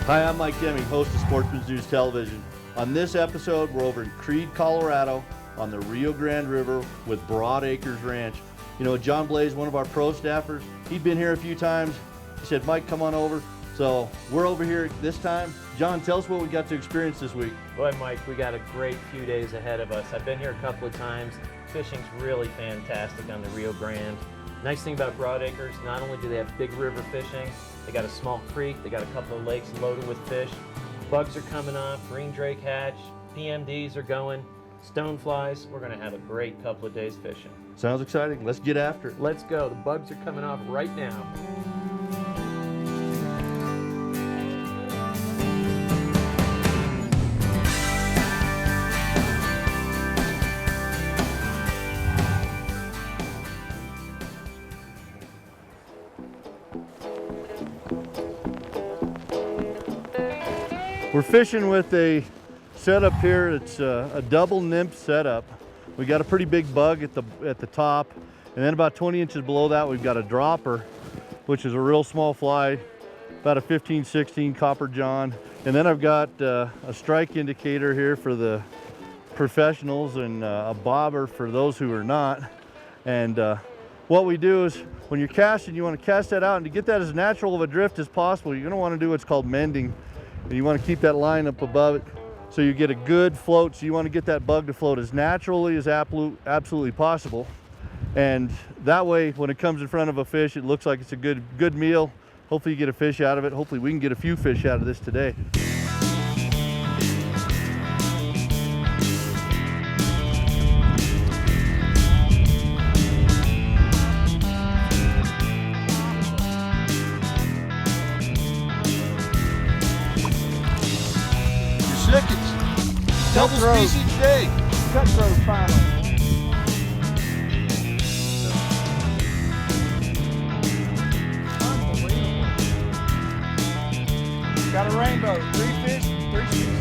Hi, I'm Mike Deming, host of Sportsman's News Television. On this episode, we're over in Creede, Colorado on the Rio Grande River with Broadacres Ranch. You know, John Blaze, one of our pro staffers, he'd been here a few times. He said, Mike, come on over. So we're over here this time. John, tell us what we got to experience this week. Boy, Mike, we got a great few days ahead of us. I've been here a couple of times. Fishing's really fantastic on the Rio Grande. Nice thing about Broadacres, not only do they have big river fishing, they got a small creek, they got a couple of lakes loaded with fish. Bugs are coming off, green drake hatch, PMDs are going, stoneflies. We're gonna have a great couple of days fishing. Sounds exciting. Let's get after it. Let's go. The bugs are coming off right now. We're fishing with a setup here. It's a double nymph setup. We got a pretty big bug at the top, and then about 20 inches below that we've got a dropper, which is a real small fly, about a 15-16 copper john. And then I've got a strike indicator here for the professionals and a bobber for those who are not. And what we do is when you're casting, you want to cast that out, and to get that as natural of a drift as possible, you're going to want to do what's called mending. And you want to keep that line up above it so you get a good float. So you want to get that bug to float as naturally as absolutely possible. And that way, when it comes in front of a fish, it looks like it's a good meal. Hopefully you get a fish out of it. Hopefully we can get a few fish out of this today. Double species day. Cutthroat finally. Unbelievable. Got a rainbow. 3 fish, 3 species.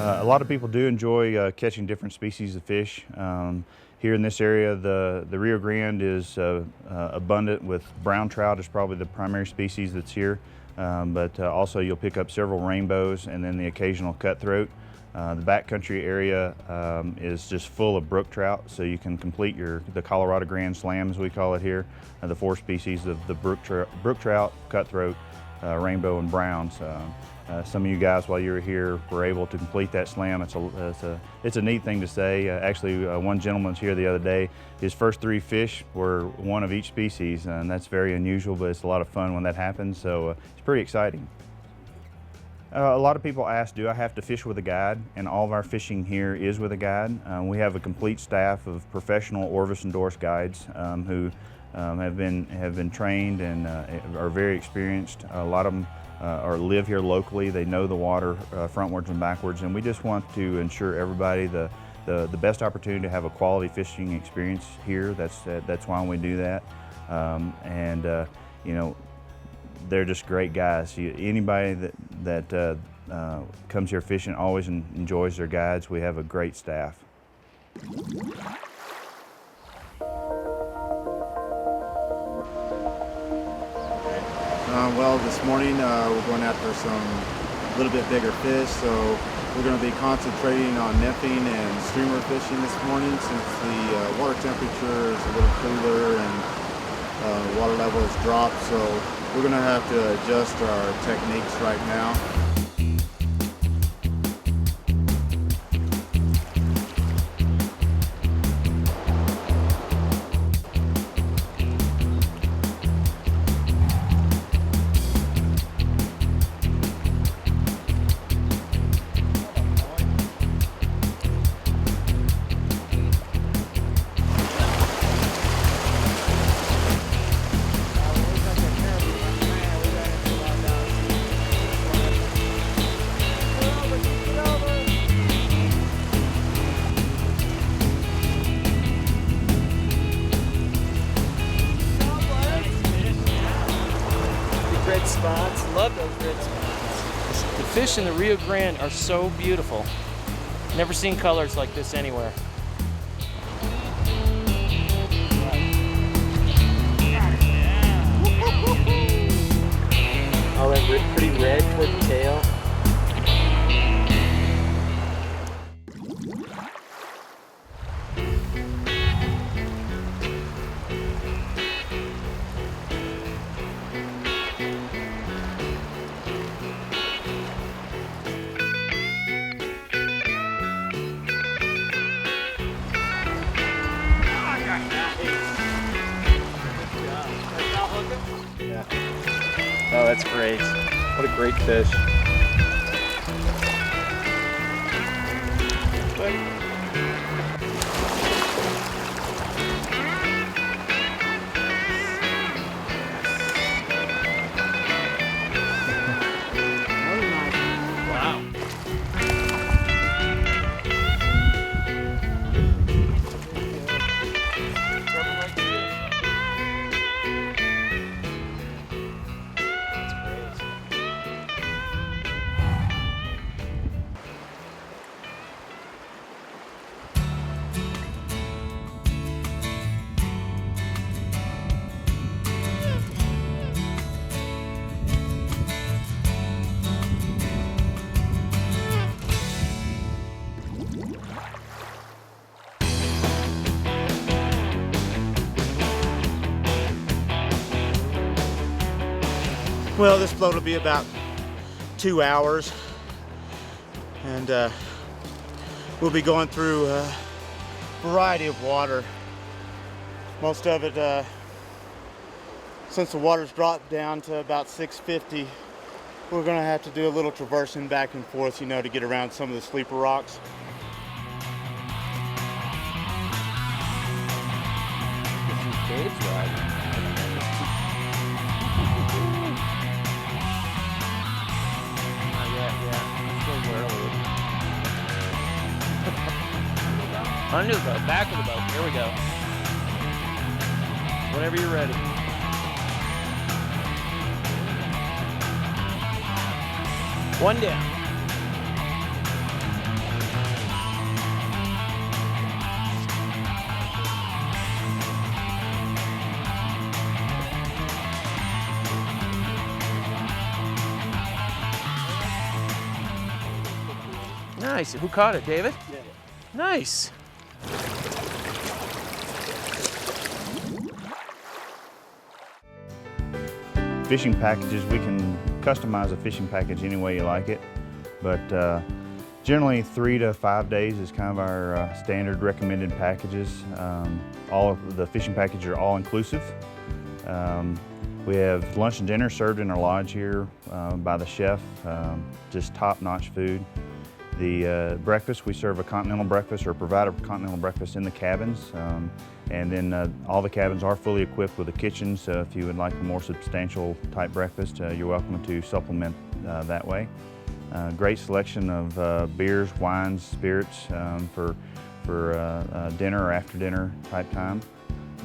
A lot of people do enjoy catching different species of fish. Here in this area, the Rio Grande is abundant with brown trout is probably the primary species that's here. but also you'll pick up several rainbows and then the occasional cutthroat. The backcountry area is just full of brook trout, so you can complete the Colorado Grand Slam, as we call it here, the 4 species of the brook trout, cutthroat, rainbow, and browns. Some of you guys, while you were here, were able to complete that slam. It's a neat thing to say. Actually, one gentleman's here the other day. His first 3 fish were one of each species, and that's very unusual, but it's a lot of fun when that happens, so it's pretty exciting. A lot of people ask, do I have to fish with a guide? And all of our fishing here is with a guide. We have a complete staff of professional Orvis endorsed guides who have been trained and are very experienced. A lot of them live here locally. They know the water frontwards and backwards, and we just want to ensure everybody the best opportunity to have a quality fishing experience here. That's why we do that. You know, they're just great guys. Anybody that comes here fishing always enjoys their guides. We have a great staff. Well, this morning we're going after some little bit bigger fish, so we're going to be concentrating on nymphing and streamer fishing this morning since the water temperature is a little cooler and water level has dropped, so we're going to have to adjust our techniques right now. Red spots, love those red spots. The fish in the Rio Grande are so beautiful. Never seen colors like this anywhere. Oh, that pretty red toward the tail. Oh, that's great. What a great fish. Wow. Well, this float will be about 2 hours, and we'll be going through a variety of water. Most of it, since the water's dropped down to about 650, we're gonna have to do a little traversing back and forth, you know, to get around some of the sleeper rocks. Under the boat, back of the boat. Here we go. Whenever you're ready. One down. Nice. Who caught it, David? Yeah. Nice. Fishing packages, we can customize a fishing package any way you like it, but generally 3 to 5 days is kind of our standard recommended packages. All of the fishing packages are all inclusive. We have lunch and dinner served in our lodge here by the chef, just top-notch food. The breakfast, we serve a continental breakfast or provide a continental breakfast in the cabins. And then all the cabins are fully equipped with a kitchen, so if you would like a more substantial type breakfast, you're welcome to supplement that way. Great selection of beers, wines, spirits for dinner or after dinner type time.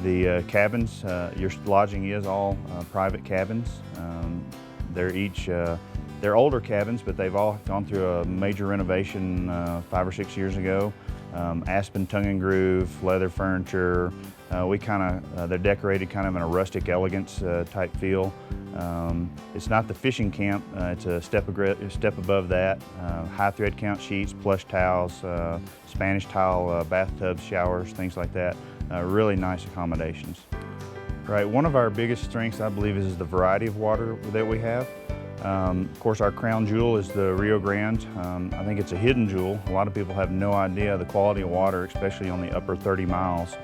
The cabins, your lodging is all private cabins. They're older cabins, but they've all gone through a major renovation 5 or 6 years ago. Aspen tongue and groove, leather furniture. They're decorated kind of in a rustic elegance type feel. It's not the fishing camp, it's a step above that. High thread count sheets, plush towels, Spanish tile bathtubs, showers, things like that. Really nice accommodations. Right, one of our biggest strengths, I believe, is the variety of water that we have. Of course, our crown jewel is the Rio Grande. I think it's a hidden jewel. A lot of people have no idea the quality of water, especially on the upper 30 miles.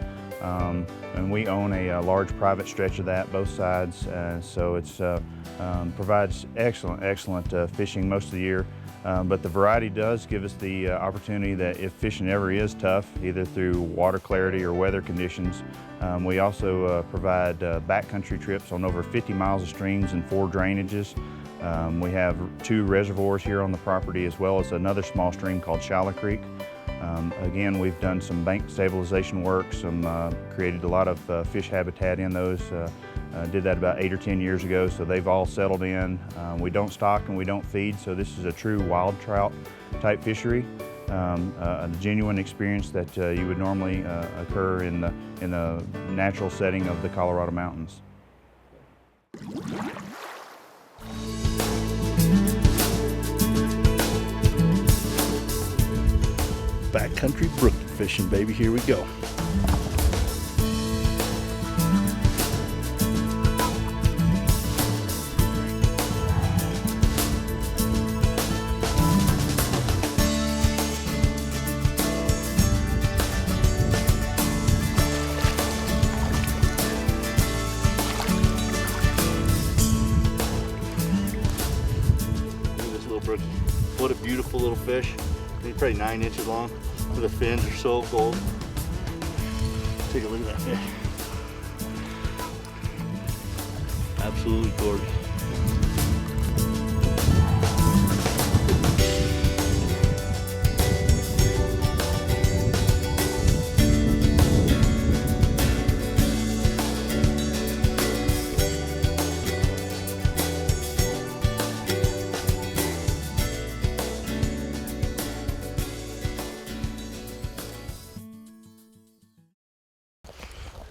And we own a large private stretch of that, both sides, so it provides excellent fishing most of the year. But the variety does give us the opportunity that if fishing ever is tough, either through water clarity or weather conditions, we also provide backcountry trips on over 50 miles of streams and 4 drainages. We have 2 reservoirs here on the property, as well as another small stream called Shallow Creek. Again, we've done some bank stabilization work, created a lot of fish habitat in those. Did that about 8 or 10 years ago, so they've all settled in. We don't stock and we don't feed, so this is a true wild trout type fishery. A genuine experience that you would normally occur in the natural setting of the Colorado mountains. Backcountry brook fishing, baby. Here we go. Look at this little brook. What a beautiful little fish. He's probably 9 inches long. The fins are so gold. Take a look at that fish. Absolutely gorgeous.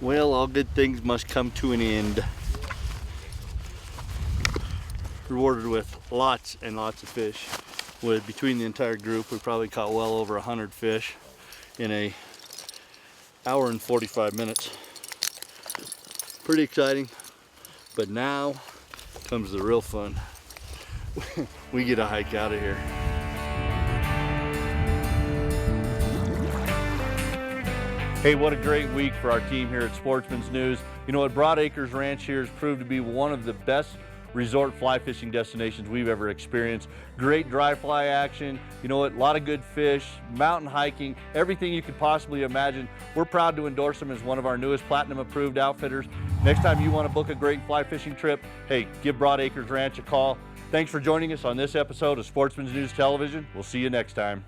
Well, all good things must come to an end. Rewarded with lots and lots of fish. Between the entire group, we probably caught well over 100 fish in an hour and 45 minutes. Pretty exciting, but now comes the real fun. We get a hike out of here. Hey, what a great week for our team here at Sportsman's News. You know what, Broadacres Ranch here has proved to be one of the best resort fly fishing destinations we've ever experienced. Great dry fly action, you know what, a lot of good fish, mountain hiking, everything you could possibly imagine. We're proud to endorse them as one of our newest platinum approved outfitters. Next time you want to book a great fly fishing trip, hey, give Broadacres Ranch a call. Thanks for joining us on this episode of Sportsman's News Television. We'll see you next time.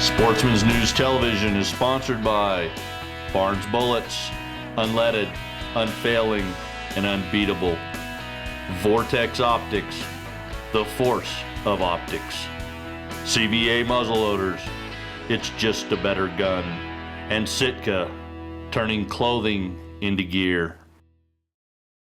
Sportsman's News Television is sponsored by Barnes Bullets, unleaded, unfailing, and unbeatable. Vortex Optics, the force of optics. CVA muzzleloaders, it's just a better gun. And Sitka, turning clothing into gear.